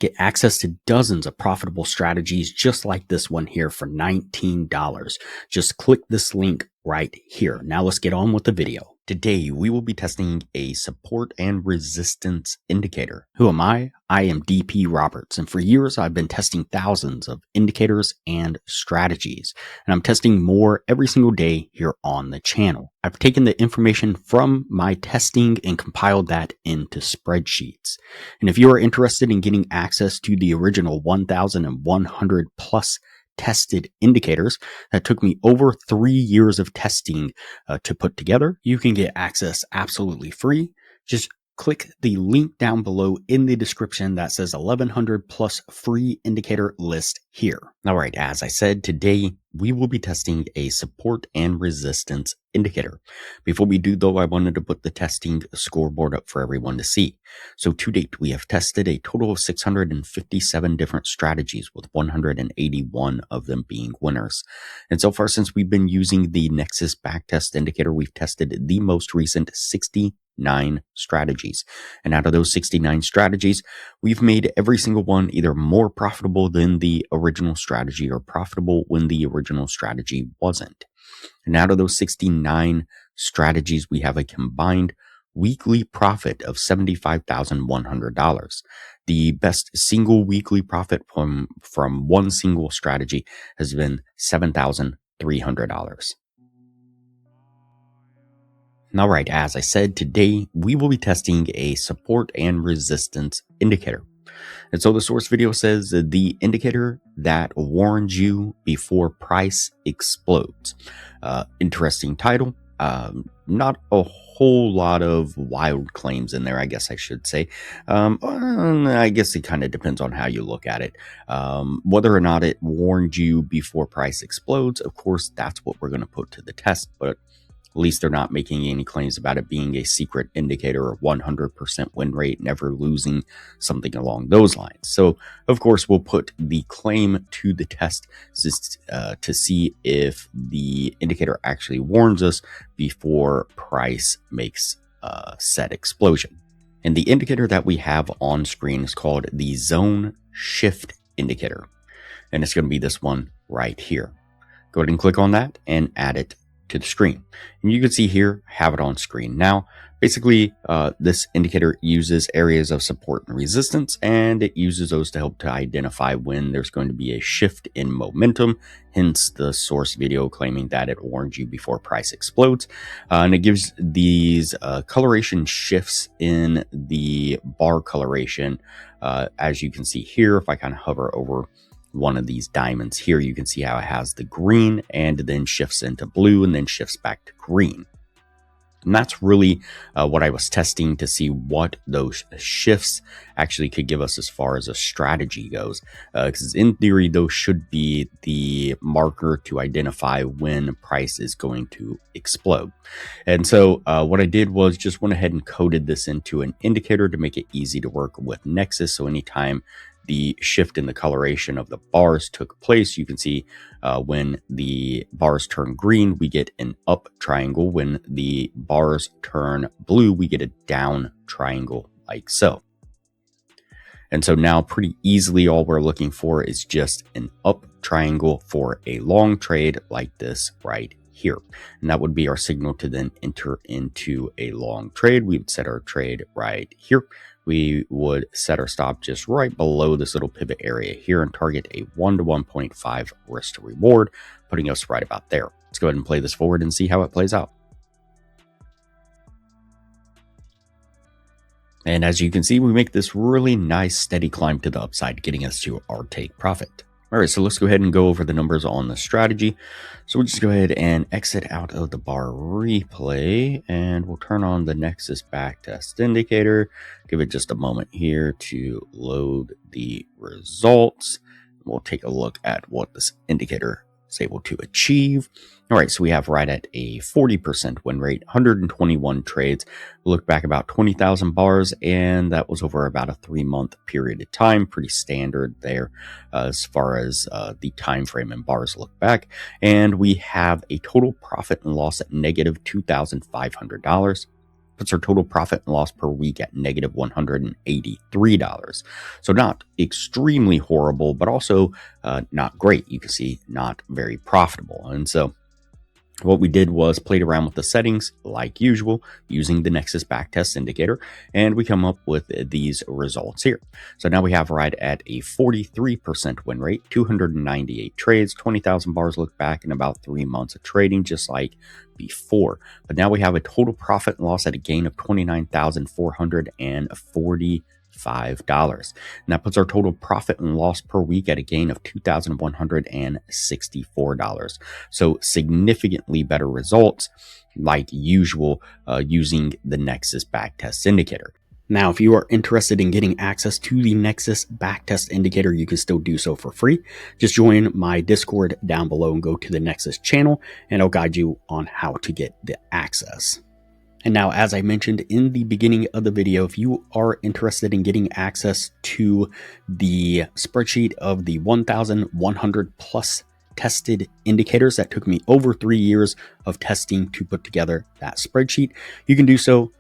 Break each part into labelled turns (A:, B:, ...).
A: Get access to dozens of profitable strategies just like this one here for $19. Just click this link right here. Now let's get on with the video. Today, we will be testing a support and resistance indicator. Who am I? I am DP Roberts, and for years I've been testing thousands of indicators and strategies, and I'm testing more every single day here on the channel. I've taken the information from my testing and compiled that into spreadsheets. And if you are interested in getting access to the original 1,100 plus tested indicators that took me over 3 years of testing to put together, you can get access absolutely free. Just click the link down below in the description that says 1,100 plus free indicator list here. All right, as I said, today we will be testing a support and resistance indicator. Before we do though, I wanted to put the testing scoreboard up for everyone to see. So to date, we have tested a total of 657 different strategies, with 181 of them being winners. And so far, since we've been using the Nexus backtest indicator, we've tested the most recent 69 strategies. And out of those 69 strategies, we've made every single one either more profitable than the original strategy or profitable when the original strategy wasn't. And out of those 69 strategies, we have a combined weekly profit of $75,100. The best single weekly profit from one single strategy has been $7,300. All right, as I said, today we will be testing a support and resistance indicator. And so the source video says the indicator that warns you before price explodes. Interesting title. Not a whole lot of wild claims in there, I guess I should say. I guess it kind of depends on how you look at it. Whether or not it warned you before price explodes, of course, that's what we're going to put to the test. But at least they're not making any claims about it being a secret indicator or 100% win rate, never losing, something along those lines. So, of course, we'll put the claim to the test to see if the indicator actually warns us before price makes said explosion. And the indicator that we have on screen is called the zone shift indicator. And it's going to be this one right here. Go ahead and click on that and add it to the screen. And you can see here, have it on screen. Now, basically, this indicator uses areas of support and resistance, and it uses those to help to identify when there's going to be a shift in momentum, hence the source video claiming that it warns you before price explodes. And it gives these coloration shifts in the bar coloration. As you can see here, if I kind of hover over one of these diamonds here, you can see how it has the green and then shifts into blue and then shifts back to green. And that's really what I was testing to see what those shifts actually could give us as far as a strategy goes. Because in theory, those should be the marker to identify when price is going to explode. And so what I did was just went ahead and coded this into an indicator to make it easy to work with Nexus. So anytime the shift in the coloration of the bars took place, you can see when the bars turn green, we get an up triangle. When the bars turn blue, we get a down triangle like so. And so now pretty easily, all we're looking for is just an up triangle for a long trade like this right here. And that would be our signal to then enter into a long trade. We would set our trade right here. We would set our stop just right below this little pivot area here and target a 1 to 1.5 risk to reward, putting us right about there. Let's go ahead and play this forward and see how it plays out. And as you can see, we make this really nice steady climb to the upside, getting us to our take profit. All right, so let's go ahead and go over the numbers on the strategy. So we'll just go ahead and exit out of the bar replay, and we'll turn on the Nexus backtest indicator. Give it just a moment here to load the results. We'll take a look at what this indicator is able to achieve. All right, so we have right at a 40% win rate, 121 trades. We look back about 20,000 bars, and that was over about a 3-month period of time. Pretty standard there as far as the time frame and bars look back. And we have a total profit and loss at negative $2,500. puts our total profit and loss per week at negative $183. So not extremely horrible, but also not great. You can see not very profitable. And so what we did was played around with the settings like usual using the Nexus backtest indicator, and we come up with these results here. So now we have right at a 43% win rate, 298 trades, 20,000 bars look back in about 3 months of trading, just like before. But now we have a total profit and loss at a gain of $29,445. And that puts our total profit and loss per week at a gain of $2,164. So significantly better results like usual using the Nexus backtest indicator. Now, if you are interested in getting access to the Nexus backtest indicator, you can still do so for free. Just join my Discord down below and go to the Nexus channel, and I'll guide you on how to get the access. And now, as I mentioned in the beginning of the video, if you are interested in getting access to the spreadsheet of the 1,100 plus tested indicators that took me over 3 years of testing to put together that spreadsheet, you can do so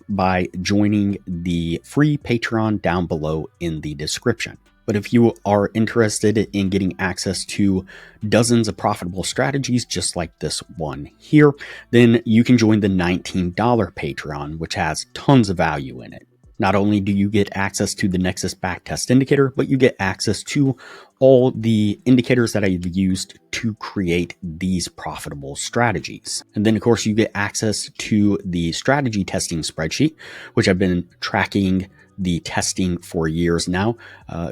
A: by joining the free Patreon down below in the description. But if you are interested in getting access to dozens of profitable strategies, just like this one here, then you can join the $19 Patreon, which has tons of value in it. Not only do you get access to the Nexus backtest indicator, but you get access to all the indicators that I've used to create these profitable strategies. And then, of course, you get access to the strategy testing spreadsheet, which I've been tracking the testing for years now,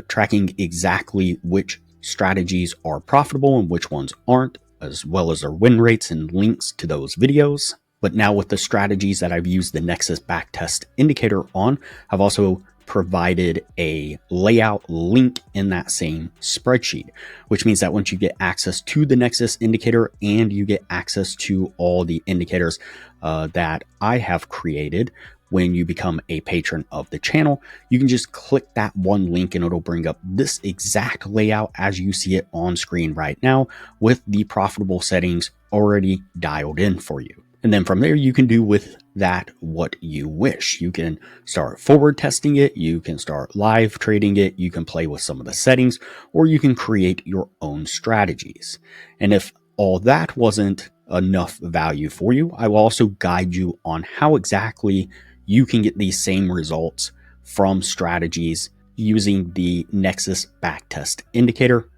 A: tracking exactly which strategies are profitable and which ones aren't, as well as their win rates and links to those videos. But now with the strategies that I've used the Nexus backtest indicator on, I've also provided a layout link in that same spreadsheet, which means that once you get access to the Nexus indicator and you get access to all the indicators that I have created, when you become a patron of the channel, you can just click that one link and it'll bring up this exact layout as you see it on screen right now with the profitable settings already dialed in for you. And then from there, you can do with that what you wish. You can start forward testing it, you can start live trading it, you can play with some of the settings, or you can create your own strategies. And if all that wasn't enough value for you, I will also guide you on how exactly you can get these same results from strategies using the Nexus backtest indicator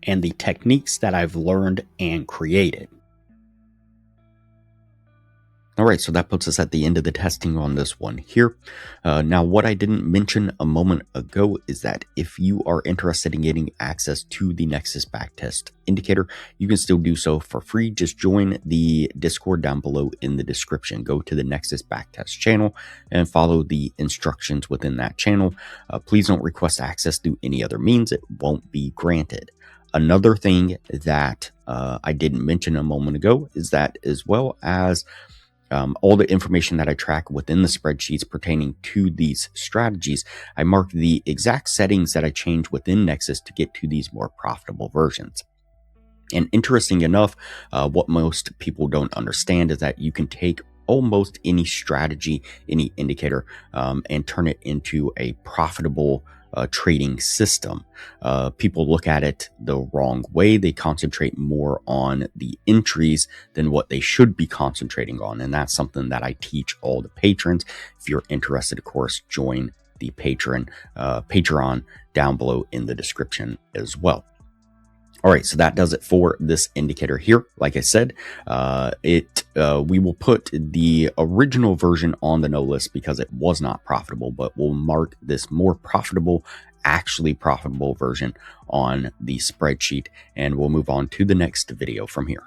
A: and the techniques that I've learned and created. All right, so that puts us at the end of the testing on this one here. Now, what I didn't mention a moment ago is that if you are interested in getting access to the Nexus backtest indicator, you can still do so for free. Just join the Discord down below in the description. Go to the Nexus backtest channel and follow the instructions within that channel. Please don't request access through any other means. It won't be granted. Another thing that I didn't mention a moment ago is that as well as all the information that I track within the spreadsheets pertaining to these strategies, I mark the exact settings that I change within Nexus to get to these more profitable versions. And interesting enough, what most people don't understand is that you can take almost any strategy, any indicator, and turn it into a profitable trading system. People look at it the wrong way. They concentrate more on the entries than what they should be concentrating on. And that's something that I teach all the patrons. If you're interested, of course, join the Patreon down below in the description as well. All right, so that does it for this indicator here. Like I said, we will put the original version on the no list because it was not profitable, but we'll mark this more profitable, actually profitable version on the spreadsheet, and we'll move on to the next video from here.